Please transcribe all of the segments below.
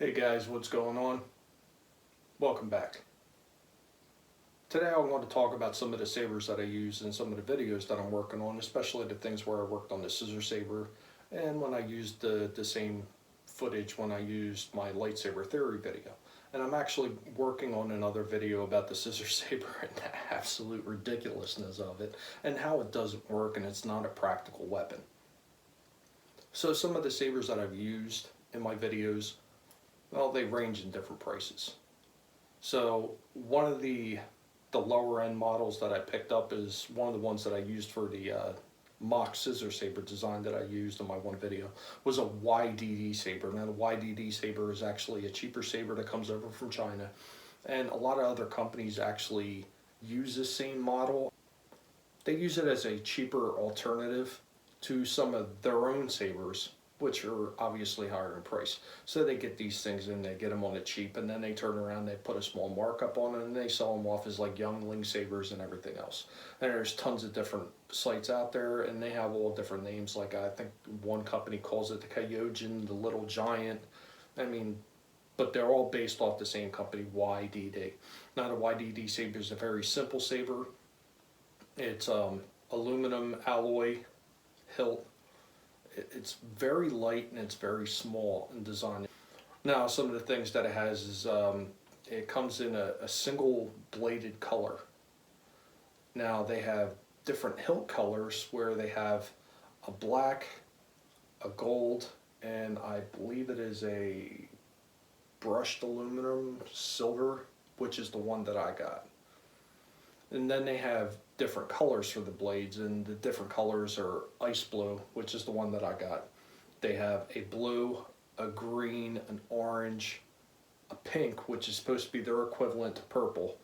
Hey guys, what's going on? Welcome back. Today I want to talk about some of the sabers that I use in some of the videos that I'm working on, especially the things where I worked on the scissor saber and when I used the same footage when I used my lightsaber theory video. And I'm actually working on another video about the scissor saber and the absolute ridiculousness of it and how it doesn't work and it's not a practical weapon. So some of the sabers that I've used in my videos, well, they range in different prices. So one of the lower end models that I picked up is one of the ones that I used for the mock scissor saber design that I used in my one video was a YDD saber. Now the YDD saber is actually a cheaper saber that comes over from China, and a lot of other companies actually use the same model. They use it as a cheaper alternative to some of their own sabers, which are obviously higher in price. So they get these things and they get them on the cheap, and then they turn around, they put a small markup on it, and they sell them off as like youngling sabers and everything else. And there's tons of different sites out there, and they have all different names. Like I think one company calls it the Kyojin, the Little Giant. I mean, but they're all based off the same company, YDD. Now the YDD saber is a very simple saber. It's aluminum alloy hilt. It's very light and it's very small in design. Now some of the things that it has is it comes in a single bladed color. Now they have different hilt colors where they have a black, a gold, and I believe it is a brushed aluminum silver, which is the one that I got. And then they have different colors for the blades, and the different colors are ice blue, which is the one that I got. They have a blue, a green, an orange, a pink, which is supposed to be their equivalent to purple,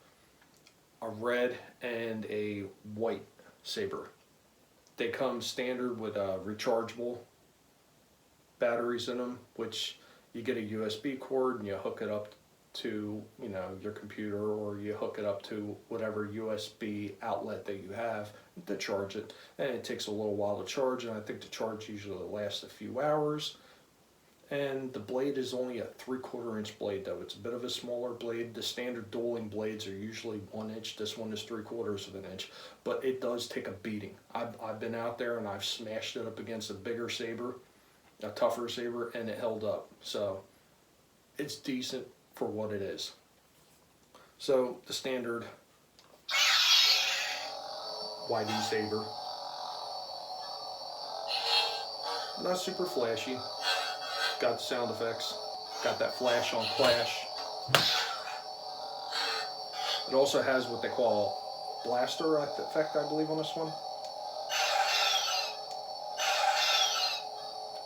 a red, and a white saber. They come standard with rechargeable batteries in them, which you get a USB cord and you hook it up to your computer, or you hook it up to whatever USB outlet that you have to charge it, and it takes a little while to charge, and I think the charge usually lasts a few hours. And the blade is only a 3/4 inch blade, though. It's a bit of a smaller blade. The standard dueling blades are usually 1 inch. This one is 3/4 inch, but it does take a beating. I've been out there and I've smashed it up against a bigger saber, a tougher saber, and it held up. So it's decent for what it is. So the standard YD saber, not super flashy, got the sound effects, got that flash on flash. It also has what they call blaster effect, I believe, on this one.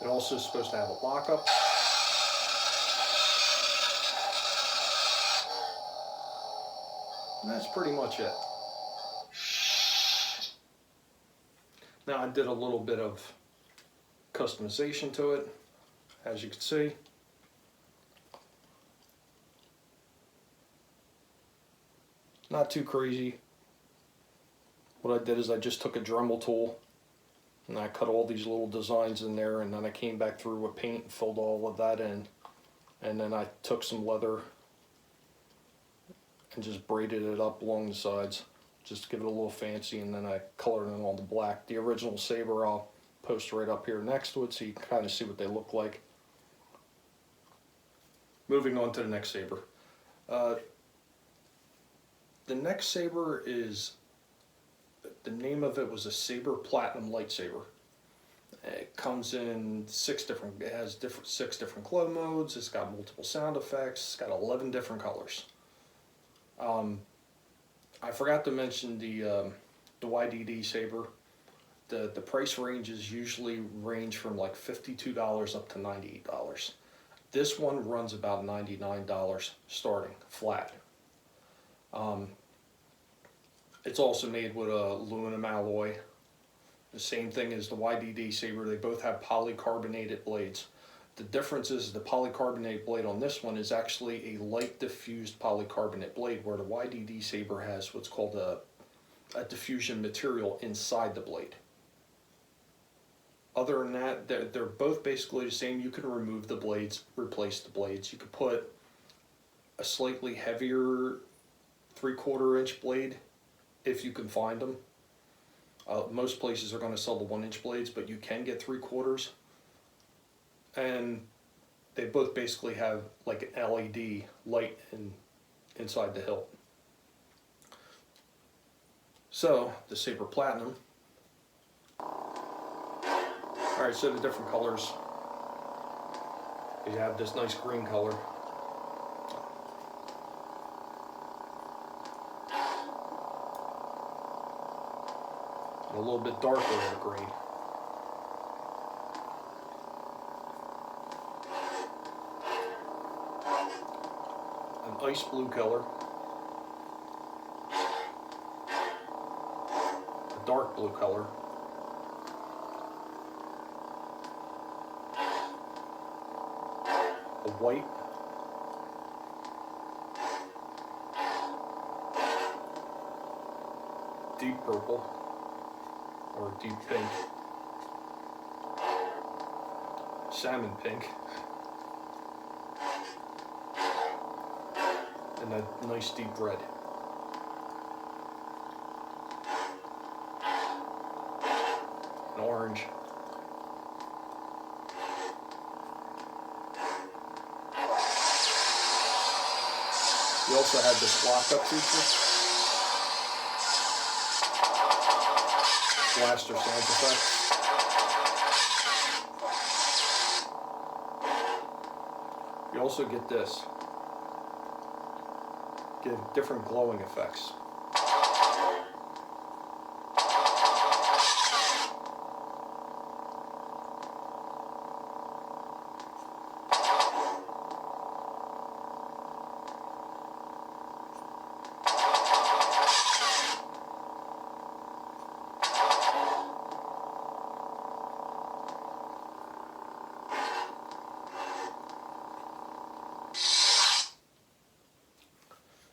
It also is supposed to have a lockup. And that's pretty much it. Now I did a little bit of customization to it, as you can see. Not too crazy. What I did is I just took a Dremel tool and I cut all these little designs in there, and then I came back through with paint and filled all of that in. And then I took some leather and just braided it up along the sides just to give it a little fancy, and then I colored in all the black. The original saber I'll post right up here next to it so you can kind of see what they look like. Moving on to the next saber. The next saber is, the name of it was a Saber Platinum lightsaber. It comes in six different glow modes. It's got multiple sound effects. It's got 11 different colors. I forgot to mention the YDD saber. The price ranges usually range from like $52 up to $98. This one runs about $99 starting flat. It's also made with aluminum alloy. The same thing as the YDD saber. They both have polycarbonated blades. The difference is the polycarbonate blade on this one is actually a light diffused polycarbonate blade, where the YDD saber has what's called a diffusion material inside the blade. Other than that, they're both basically the same. You can remove the blades, replace the blades. You could put a slightly heavier 3/4 inch blade if you can find them. Most places are going to sell the 1-inch blades, but you can get 3/4. And they both basically have like an LED light inside the hilt. So the Saber Platinum. Alright, so the different colors. You have this nice green color. And a little bit darker of green. An ice blue color. A dark blue color. A white. Deep purple. Or deep pink. Salmon pink. And a nice deep red. An orange. You also have this lock-up feature. Blaster sound effects. You also get this. Get different glowing effects.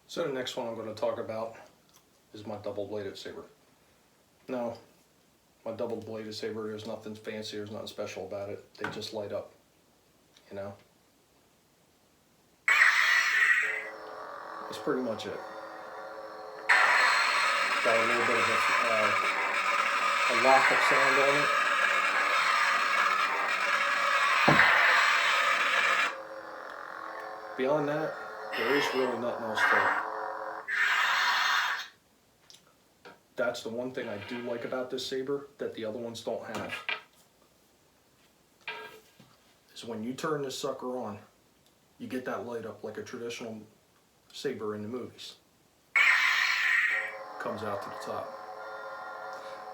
So the next one I'm going to talk about is my double-bladed saber. Now, my double-bladed saber, there's nothing fancy, there's nothing special about it. They just light up, you know? That's pretty much it. Got a little bit of a lock-up sound on it. Beyond that, there is really nothing else to it. That's the one thing I do like about this saber that the other ones don't have. Is when you turn this sucker on, you get that light up like a traditional saber in the movies. Comes out to the top.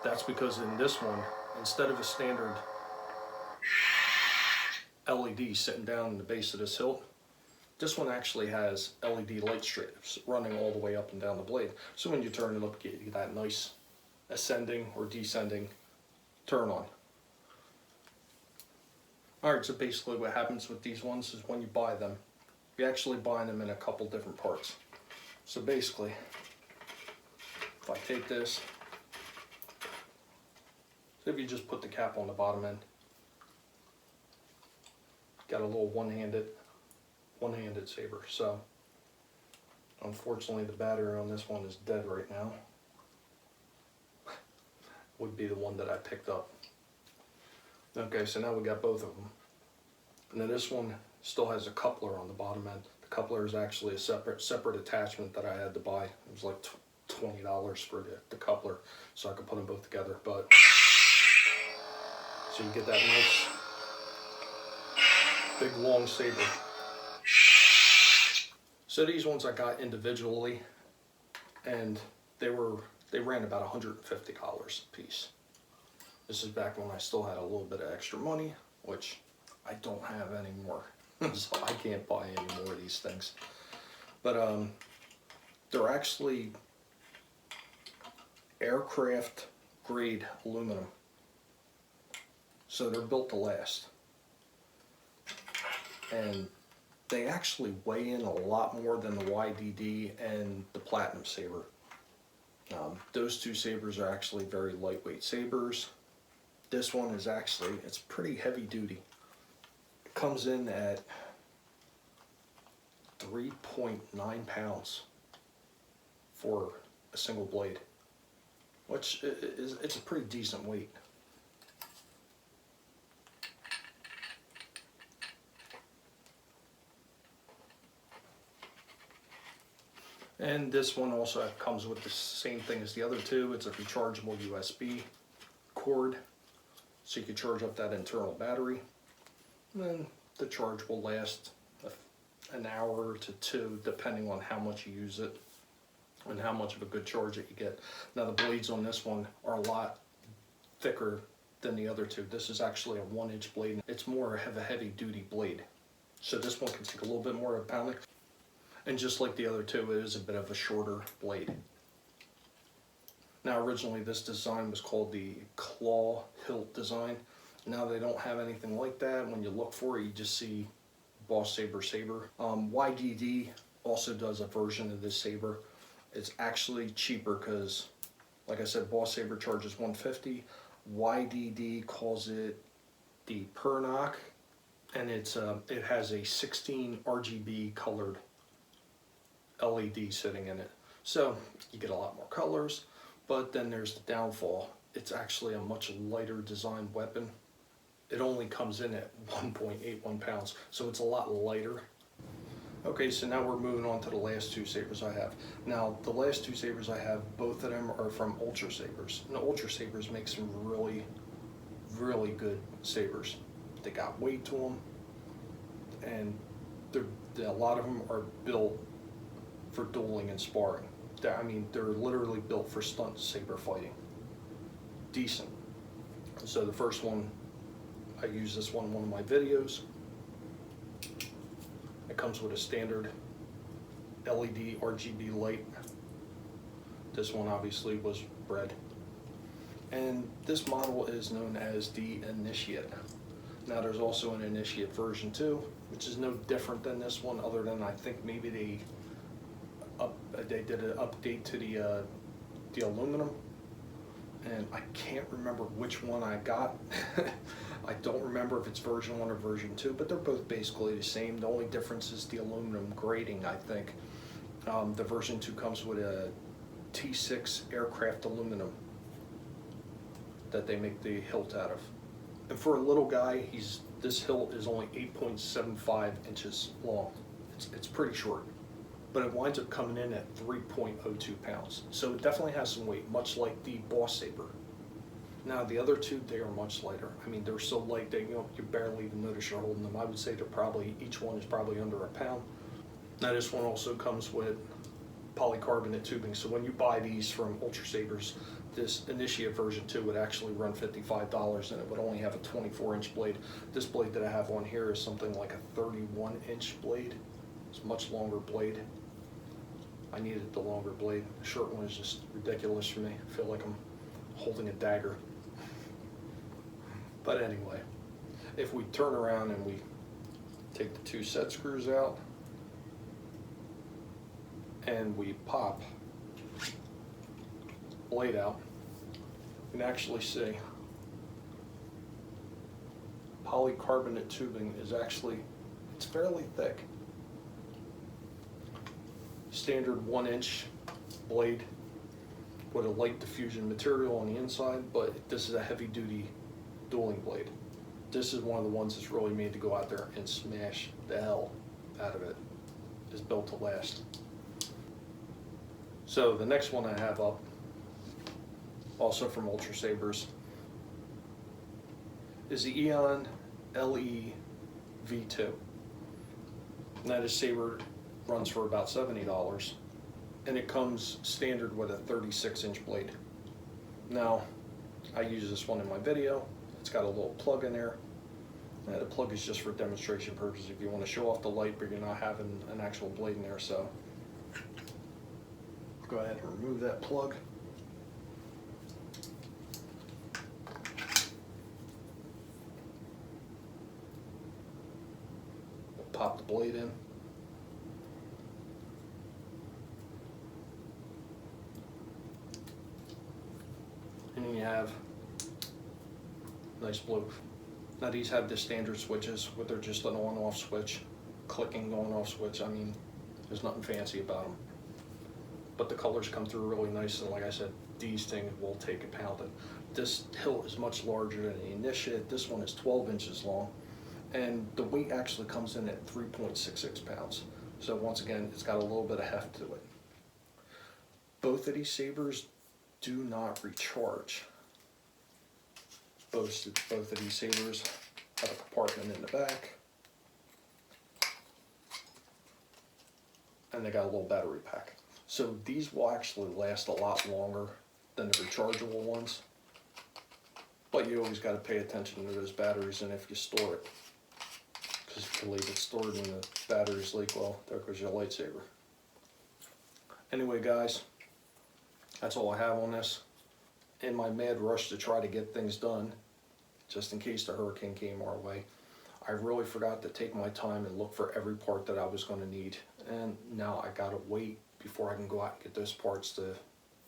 That's because in this one, instead of a standard LED sitting down in the base of this hilt, this one actually has LED light strips running all the way up and down the blade. So when you turn it up, you get that nice ascending or descending turn on. Alright, so basically what happens with these ones is when you buy them, you actually buy them in a couple different parts. So basically, if I take this, so if you just put the cap on the bottom end, got a little one-handed saber. So unfortunately the battery on this one is dead right now. Would be the one that I picked up. Okay, so now we got both of them. And then this one still has a coupler on the bottom end. The coupler is actually a separate attachment that I had to buy. It was like $20 for the coupler, so I could put them both together. But so you get that nice big long saber. So these ones I got individually, and they ran about $150 a piece. This is back when I still had a little bit of extra money, which I don't have anymore. So I can't buy any more of these things. But they're actually aircraft grade aluminum. So they're built to last. And they actually weigh in a lot more than the YDD and the Platinum Saber. Those two sabers are actually very lightweight sabers. This one is actually, it's pretty heavy duty. It comes in at 3.9 pounds for a single blade, which is, it's a pretty decent weight. And this one also comes with the same thing as the other two. It's a rechargeable USB cord, so you can charge up that internal battery. And then the charge will last an hour to two, depending on how much you use it and how much of a good charge that you get. Now the blades on this one are a lot thicker than the other two. This is actually a 1-inch blade. It's more of a heavy duty blade. So this one can take a little bit more of a pounding. And just like the other two, it is a bit of a shorter blade. Now originally this design was called the claw hilt design. Now they don't have anything like that. When you look for it, you just see Boss Saber saber. YDD also does a version of this saber. It's actually cheaper because, like I said, Boss Saber charges $150. YDD calls it the Pernock, and it has a 16 RGB colored LED sitting in it. So you get a lot more colors, but then there's the downfall. It's actually a much lighter designed weapon. It only comes in at 1.81 pounds, so it's a lot lighter. Okay, so now we're moving on to the last two sabers I have. Now, the last two sabers I have, both of them are from Ultra Sabers. And Ultra Sabers make some really, really good sabers. They got weight to them, and a lot of them are built for dueling and sparring. I mean, they're literally built for stunt saber fighting. Decent. So the first one, I use this one in one of my videos. It comes with a standard LED RGB light. This one obviously was red. And this model is known as the Initiate. Now there's also an Initiate version 2, which is no different than this one, other than I think maybe they did an update to the aluminum, and I can't remember which one I got. I don't remember if it's version 1 or version 2, but they're both basically the same. The only difference is the aluminum grating, I think. The version 2 comes with a T6 aircraft aluminum that they make the hilt out of. And for a little guy, this hilt is only 8.75 inches long. It's pretty short, but it winds up coming in at 3.02 pounds. So it definitely has some weight, much like the Boss Saber. Now the other two, they are much lighter. I mean, they're so light that you barely even notice you're holding them. I would say each one is probably under a pound. Now this one also comes with polycarbonate tubing. So when you buy these from Ultra Sabers, this Initiate version 2 would actually run $55, and it would only have a 24-inch blade. This blade that I have on here is something like a 31-inch blade. It's a much longer blade. I needed the longer blade. The short one is just ridiculous for me. I feel like I'm holding a dagger. But anyway, if we turn around and we take the two set screws out and we pop blade out, you can actually see polycarbonate tubing is actually, it's fairly thick. Standard 1-inch blade with a light diffusion material on the inside, but this is a heavy duty dueling blade. This is one of the ones that's really made to go out there and smash the hell out of it. It's built to last. So the next one I have up, also from Ultra Sabers, is the Eon LE V2. Now this saber runs for about $70, and it comes standard with a 36-inch blade. Now, I use this one in my video. It's got a little plug in there. The plug is just for demonstration purposes if you want to show off the light, but you're not having an actual blade in there. So go ahead and remove that plug. Pop the blade in. And then you have nice blue. Now these have the standard switches, where they're just an on-off switch, clicking on-off switch. I mean, there's nothing fancy about them. But the colors come through really nice, and like I said, these things will take a pounding. This hilt is much larger than the initiate. This one is 12 inches long, and the weight actually comes in at 3.66 pounds. So once again, it's got a little bit of heft to it. Both of these sabers do not recharge. Both of these sabers have a compartment in the back, and they got a little battery pack. So these will actually last a lot longer than the rechargeable ones. But you always got to pay attention to those batteries and if you store it. Because if you leave it stored and the batteries leak, well, there goes your lightsaber. Anyway guys, that's all I have on this. In my mad rush to try to get things done, just in case the hurricane came our way, I really forgot to take my time and look for every part that I was going to need. And now I gotta wait before I can go out and get those parts to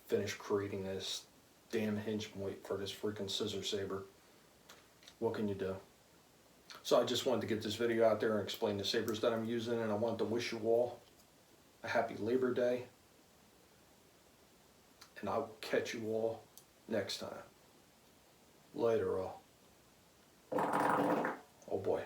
finish creating this damn hinge point for this freaking scissor saber. What can you do? So I just wanted to get this video out there and explain the sabers that I'm using, and I wanted to wish you all a happy Labor Day. And I'll catch you all next time. Later all. Oh boy.